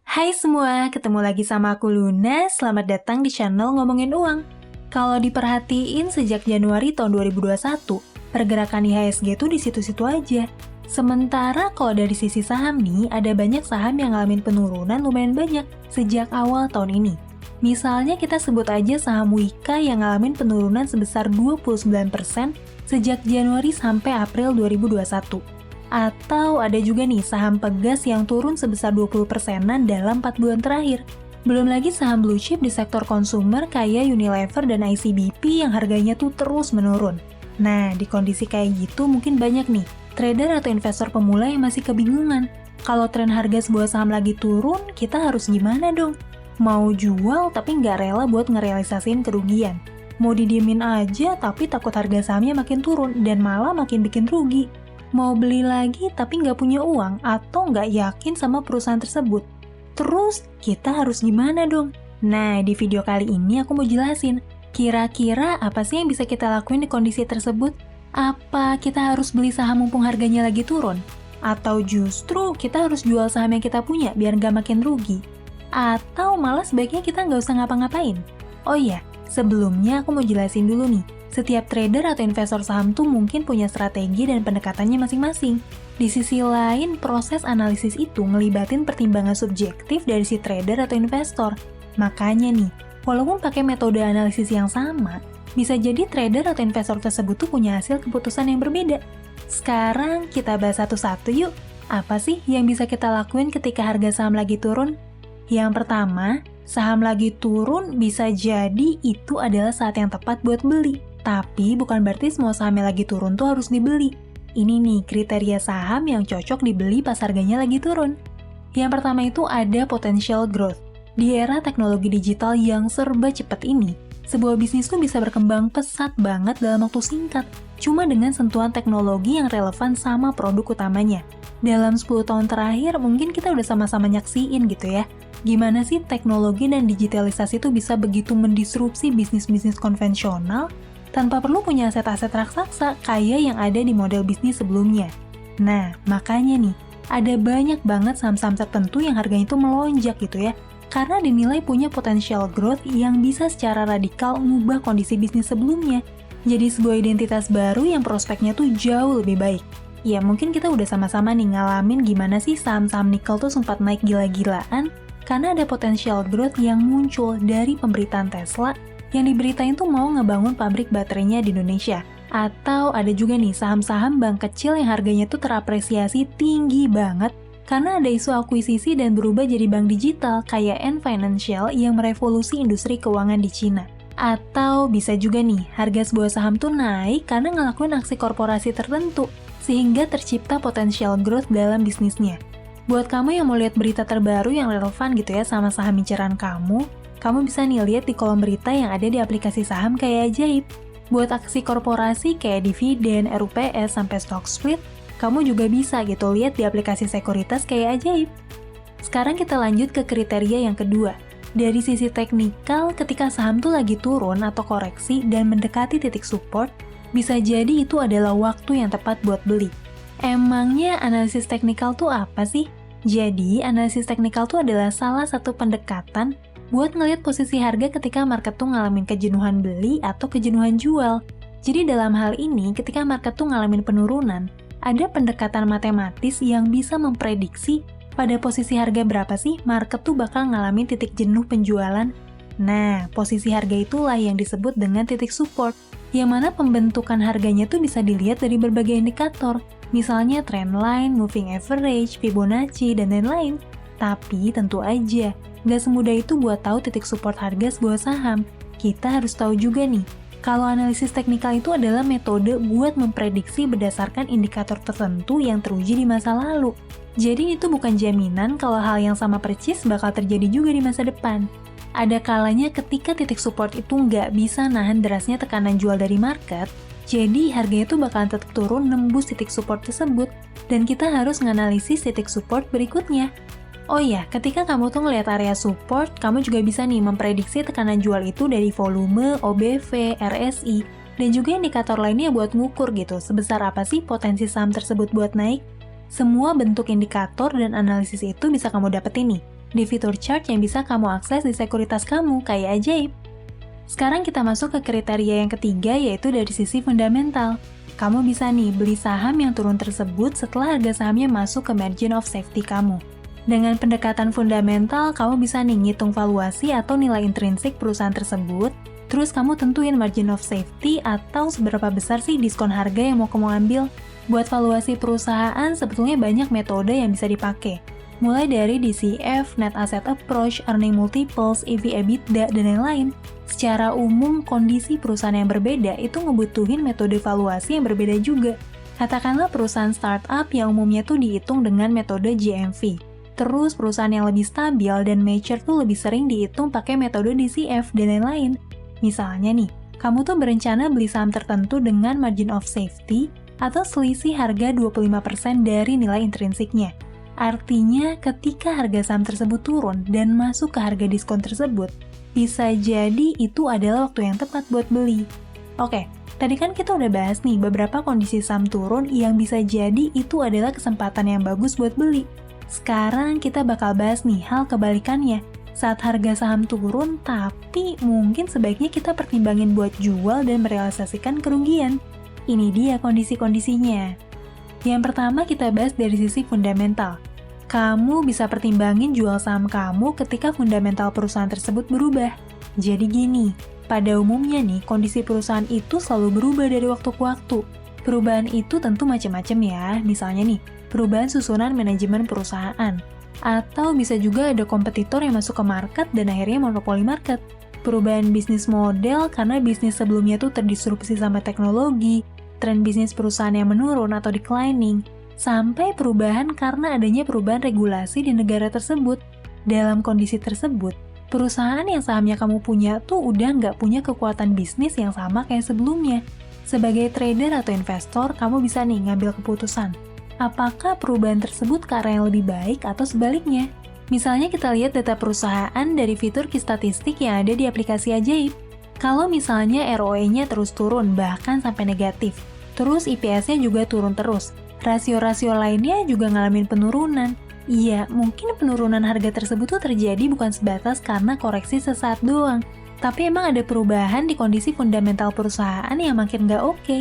Hai semua, ketemu lagi sama aku Luna. Selamat datang di channel Ngomongin Uang. Kalau diperhatiin sejak Januari tahun 2021, pergerakan IHSG tuh di situ-situ aja. Sementara kalau dari sisi saham nih, ada banyak saham yang ngalamin penurunan lumayan banyak sejak awal tahun ini. Misalnya kita sebut aja saham Wika yang ngalamin penurunan sebesar 29% sejak Januari sampai April 2021. Atau ada juga nih saham Pegas yang turun sebesar 20%-an dalam 4 bulan terakhir. Belum lagi saham blue chip di sektor konsumer kayak Unilever dan ICBP yang harganya tuh terus menurun. Nah, di kondisi kayak gitu mungkin banyak nih trader atau investor pemula yang masih kebingungan. Kalau tren harga sebuah saham lagi turun, kita harus gimana dong? Mau jual tapi nggak rela buat ngerealisasin kerugian. Mau didiemin aja tapi takut harga sahamnya makin turun dan malah makin bikin rugi. Mau beli lagi tapi nggak punya uang atau nggak yakin sama perusahaan tersebut. Terus, kita harus gimana dong? Nah, di video kali ini aku mau jelasin, kira-kira apa sih yang bisa kita lakuin di kondisi tersebut? Apa kita harus beli saham mumpung harganya lagi turun? Atau justru kita harus jual saham yang kita punya biar nggak makin rugi? Atau malah sebaiknya kita nggak usah ngapa-ngapain? Oh iya, sebelumnya aku mau jelasin dulu nih, setiap trader atau investor saham tuh mungkin punya strategi dan pendekatannya masing-masing. Di sisi lain, proses analisis itu ngelibatin pertimbangan subjektif dari si trader atau investor. Makanya nih, walaupun pakai metode analisis yang sama, bisa jadi trader atau investor tersebut tuh punya hasil keputusan yang berbeda. Sekarang kita bahas satu-satu yuk. Apa sih yang bisa kita lakuin ketika harga saham lagi turun? Yang pertama, saham lagi turun bisa jadi itu adalah saat yang tepat buat beli. Tapi bukan berarti semua saham yang lagi turun tuh harus dibeli. Ini nih kriteria saham yang cocok dibeli pas harganya lagi turun. Yang pertama itu ada potential growth. Di era teknologi digital yang serba cepat ini, sebuah bisnis tuh bisa berkembang pesat banget dalam waktu singkat, cuma dengan sentuhan teknologi yang relevan sama produk utamanya. Dalam 10 tahun terakhir, mungkin kita udah sama-sama nyaksiin gitu ya, gimana sih teknologi dan digitalisasi itu bisa begitu mendisrupsi bisnis-bisnis konvensional tanpa perlu punya aset-aset raksasa kayak yang ada di model bisnis sebelumnya. Nah, makanya nih, ada banyak banget saham-saham tertentu yang harganya itu melonjak gitu ya, karena dinilai punya potential growth yang bisa secara radikal mengubah kondisi bisnis sebelumnya. Jadi sebuah identitas baru yang prospeknya tuh jauh lebih baik. Ya mungkin kita udah sama-sama nih ngalamin gimana sih saham-saham nikel tuh sempat naik gila-gilaan, karena ada potential growth yang muncul dari pemberitaan Tesla yang diberitain tuh mau ngebangun pabrik baterainya di Indonesia. Atau ada juga nih saham-saham bank kecil yang harganya tuh terapresiasi tinggi banget karena ada isu akuisisi dan berubah jadi bank digital kayak Ant Financial yang merevolusi industri keuangan di Cina. Atau bisa juga nih, harga sebuah saham tuh naik karena ngelakuin aksi korporasi tertentu sehingga tercipta potential growth dalam bisnisnya. Buat kamu yang mau lihat berita terbaru yang relevan gitu ya sama saham inceran kamu bisa nih lihat di kolom berita yang ada di aplikasi saham kayak Ajaib. Buat aksi korporasi kayak dividen, RUPS, sampai stock split, kamu juga bisa gitu lihat di aplikasi sekuritas kayak Ajaib. Sekarang kita lanjut ke kriteria yang kedua. Dari sisi teknikal, ketika saham tuh lagi turun atau koreksi dan mendekati titik support, bisa jadi itu adalah waktu yang tepat buat beli. Emangnya analisis teknikal tuh apa sih? Jadi, analisis teknikal tuh adalah salah satu pendekatan buat ngelihat posisi harga ketika market tuh ngalamin kejenuhan beli atau kejenuhan jual. Jadi dalam hal ini, ketika market tuh ngalamin penurunan, ada pendekatan matematis yang bisa memprediksi pada posisi harga berapa sih market tuh bakal ngalamin titik jenuh penjualan. Nah, posisi harga itulah yang disebut dengan titik support, yang mana pembentukan harganya tuh bisa dilihat dari berbagai indikator, misalnya trendline, moving average, Fibonacci, dan lain-lain. Tapi tentu aja, nggak semudah itu buat tahu titik support harga sebuah saham. Kita harus tahu juga nih, kalau analisis teknikal itu adalah metode buat memprediksi berdasarkan indikator tertentu yang teruji di masa lalu. Jadi itu bukan jaminan kalau hal yang sama persis bakal terjadi juga di masa depan. Ada kalanya ketika titik support itu nggak bisa nahan derasnya tekanan jual dari market, jadi harganya itu bakalan tetap turun nembus titik support tersebut, dan kita harus menganalisis titik support berikutnya. Oh iya, ketika kamu tuh ngelihat area support, kamu juga bisa nih memprediksi tekanan jual itu dari volume, OBV, RSI, dan juga indikator lainnya buat ngukur gitu, sebesar apa sih potensi saham tersebut buat naik. Semua bentuk indikator dan analisis itu bisa kamu dapetin nih di fitur chart yang bisa kamu akses di sekuritas kamu, kayak ajaib. Sekarang kita masuk ke kriteria yang ketiga, yaitu dari sisi fundamental. Kamu bisa nih beli saham yang turun tersebut setelah harga sahamnya masuk ke margin of safety kamu. Dengan pendekatan fundamental, kamu bisa nih ngitung valuasi atau nilai intrinsik perusahaan tersebut, terus kamu tentuin margin of safety atau seberapa besar sih diskon harga yang mau kamu ambil. Buat valuasi perusahaan, sebetulnya banyak metode yang bisa dipakai. Mulai dari DCF, Net Asset Approach, Earning Multiples, EV/EBITDA, dan lain-lain. Secara umum, kondisi perusahaan yang berbeda itu ngebutuhin metode valuasi yang berbeda juga. Katakanlah perusahaan startup yang umumnya tuh dihitung dengan metode GMV. Terus perusahaan yang lebih stabil dan mature tuh lebih sering dihitung pakai metode DCF dan lain-lain. Misalnya nih, kamu tuh berencana beli saham tertentu dengan margin of safety atau selisih harga 25% dari nilai intrinsiknya. Artinya, ketika harga saham tersebut turun dan masuk ke harga diskon tersebut, bisa jadi itu adalah waktu yang tepat buat beli. Oke, tadi kan kita udah bahas nih beberapa kondisi saham turun yang bisa jadi itu adalah kesempatan yang bagus buat beli. Sekarang kita bakal bahas nih hal kebalikannya. Saat harga saham turun, tapi mungkin sebaiknya kita pertimbangin buat jual dan merealisasikan kerugian. Ini dia kondisi-kondisinya. Yang pertama kita bahas dari sisi fundamental. Kamu bisa pertimbangin jual saham kamu ketika fundamental perusahaan tersebut berubah. Jadi gini, pada umumnya nih, kondisi perusahaan itu selalu berubah dari waktu ke waktu. Perubahan itu tentu macam-macam ya, misalnya nih, perubahan susunan manajemen perusahaan. Atau bisa juga ada kompetitor yang masuk ke market dan akhirnya monopoli market. Perubahan bisnis model karena bisnis sebelumnya tuh terdisrupsi sama teknologi, tren bisnis perusahaan yang menurun atau declining, sampai perubahan karena adanya perubahan regulasi di negara tersebut. Dalam kondisi tersebut, perusahaan yang sahamnya kamu punya tuh udah nggak punya kekuatan bisnis yang sama kayak sebelumnya. Sebagai trader atau investor, kamu bisa nih ngambil keputusan. Apakah perubahan tersebut ke arah yang lebih baik atau sebaliknya? Misalnya kita lihat data perusahaan dari fitur key statistik yang ada di aplikasi Ajaib. Kalau misalnya ROE-nya terus turun, bahkan sampai negatif. Terus IPS-nya juga turun terus. Rasio-rasio lainnya juga ngalamin penurunan. Iya, mungkin penurunan harga tersebut tuh terjadi bukan sebatas karena koreksi sesaat doang. Tapi emang ada perubahan di kondisi fundamental perusahaan yang makin nggak oke.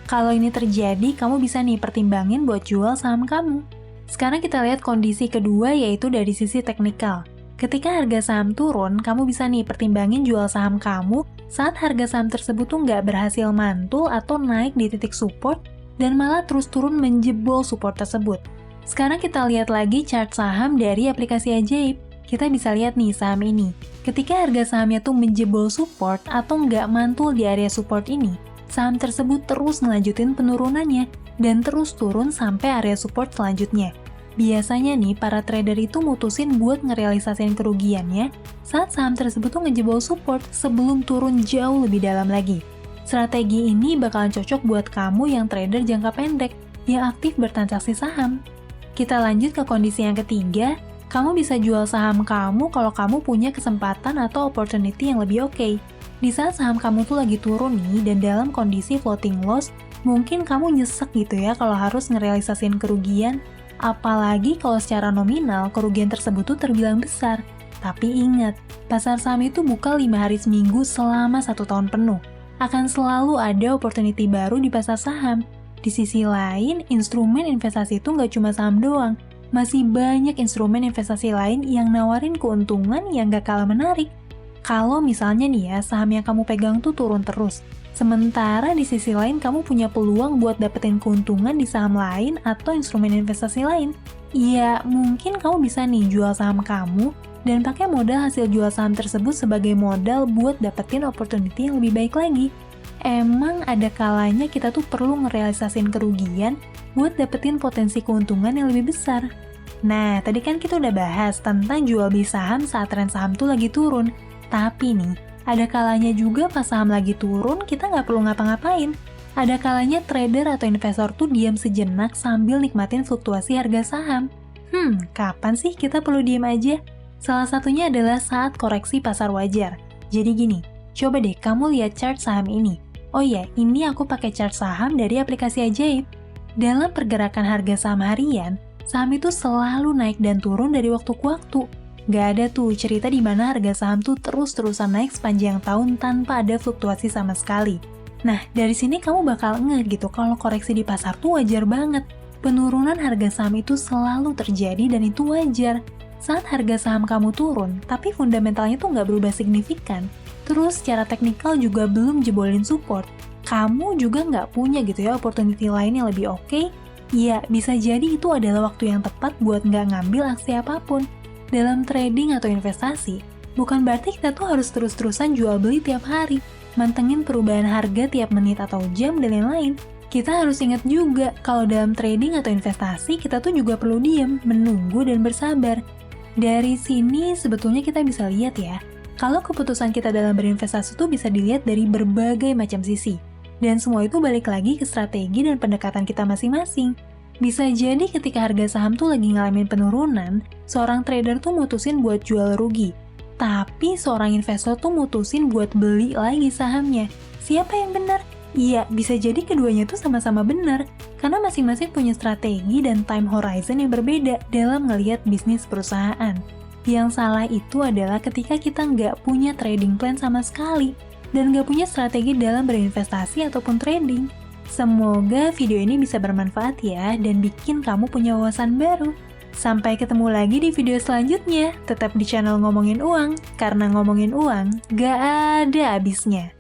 Kalau ini terjadi, kamu bisa nih pertimbangin buat jual saham kamu. Sekarang kita lihat kondisi kedua, yaitu dari sisi teknikal. Ketika harga saham turun, kamu bisa nih pertimbangin jual saham kamu saat harga saham tersebut tuh nggak berhasil mantul atau naik di titik support dan malah terus turun menjebol support tersebut. Sekarang kita lihat lagi chart saham dari aplikasi Ajaib. Kita bisa lihat nih saham ini. Ketika harga sahamnya tuh menjebol support atau nggak mantul di area support ini, saham tersebut terus ngelanjutin penurunannya dan terus turun sampai area support selanjutnya. Biasanya nih, para trader itu mutusin buat ngerealisasin kerugiannya saat saham tersebut tuh ngejebol support sebelum turun jauh lebih dalam lagi. Strategi ini bakalan cocok buat kamu yang trader jangka pendek, yang aktif bertransaksi saham. Kita lanjut ke kondisi yang ketiga, kamu bisa jual saham kamu kalau kamu punya kesempatan atau opportunity yang lebih oke. Di saat saham kamu tuh lagi turun nih, dan dalam kondisi floating loss, mungkin kamu nyesek gitu ya kalau harus ngerealisasin kerugian, apalagi kalau secara nominal kerugian tersebut tuh terbilang besar. Tapi ingat, pasar saham itu buka 5 hari seminggu selama 1 tahun penuh. Akan selalu ada opportunity baru di pasar saham. Di sisi lain, instrumen investasi itu nggak cuma saham doang. Masih banyak instrumen investasi lain yang nawarin keuntungan yang nggak kalah menarik. Kalau misalnya nih ya, saham yang kamu pegang tuh turun terus. Sementara di sisi lain kamu punya peluang buat dapetin keuntungan di saham lain atau instrumen investasi lain. Ya, mungkin kamu bisa nih jual saham kamu dan pakai modal hasil jual saham tersebut sebagai modal buat dapetin opportunity yang lebih baik lagi. Emang ada kalanya kita tuh perlu ngerealisasin kerugian buat dapetin potensi keuntungan yang lebih besar. Nah, tadi kan kita udah bahas tentang jual beli saham saat tren saham tuh lagi turun. Tapi nih, ada kalanya juga pas saham lagi turun, kita nggak perlu ngapa-ngapain. Ada kalanya trader atau investor tuh diam sejenak sambil nikmatin fluktuasi harga saham. Kapan sih kita perlu diam aja? Salah satunya adalah saat koreksi pasar wajar. Jadi gini, coba deh kamu lihat chart saham ini. Oh iya, ini aku pakai chart saham dari aplikasi Ajaib. Dalam pergerakan harga saham harian, saham itu selalu naik dan turun dari waktu ke waktu. Gak ada tuh cerita di mana harga saham tuh terus-terusan naik sepanjang tahun tanpa ada fluktuasi sama sekali. Nah, dari sini kamu bakal ngeh gitu kalau koreksi di pasar tuh wajar banget. Penurunan harga saham itu selalu terjadi dan itu wajar. Saat harga saham kamu turun, tapi fundamentalnya tuh nggak berubah signifikan, terus secara teknikal juga belum jebolin support, kamu juga nggak punya gitu ya opportunity lain yang lebih oke, ya bisa jadi itu adalah waktu yang tepat buat nggak ngambil aksi apapun. Dalam trading atau investasi, bukan berarti kita tuh harus terus-terusan jual beli tiap hari, mantengin perubahan harga tiap menit atau jam dan lain-lain. Kita harus ingat juga kalau dalam trading atau investasi kita tuh juga perlu diam, menunggu dan bersabar. Dari sini sebetulnya kita bisa lihat ya, kalau keputusan kita dalam berinvestasi itu bisa dilihat dari berbagai macam sisi. Dan semua itu balik lagi ke strategi dan pendekatan kita masing-masing. Bisa jadi ketika harga saham tuh lagi ngalamin penurunan, seorang trader tuh mutusin buat jual rugi. Tapi seorang investor tuh mutusin buat beli lagi sahamnya. Siapa yang benar? Iya, bisa jadi keduanya tuh sama-sama benar, karena masing-masing punya strategi dan time horizon yang berbeda dalam ngelihat bisnis perusahaan. Yang salah itu adalah ketika kita nggak punya trading plan sama sekali, dan nggak punya strategi dalam berinvestasi ataupun trading. Semoga video ini bisa bermanfaat ya, dan bikin kamu punya wawasan baru. Sampai ketemu lagi di video selanjutnya, tetap di channel Ngomongin Uang, karena ngomongin uang gak ada habisnya.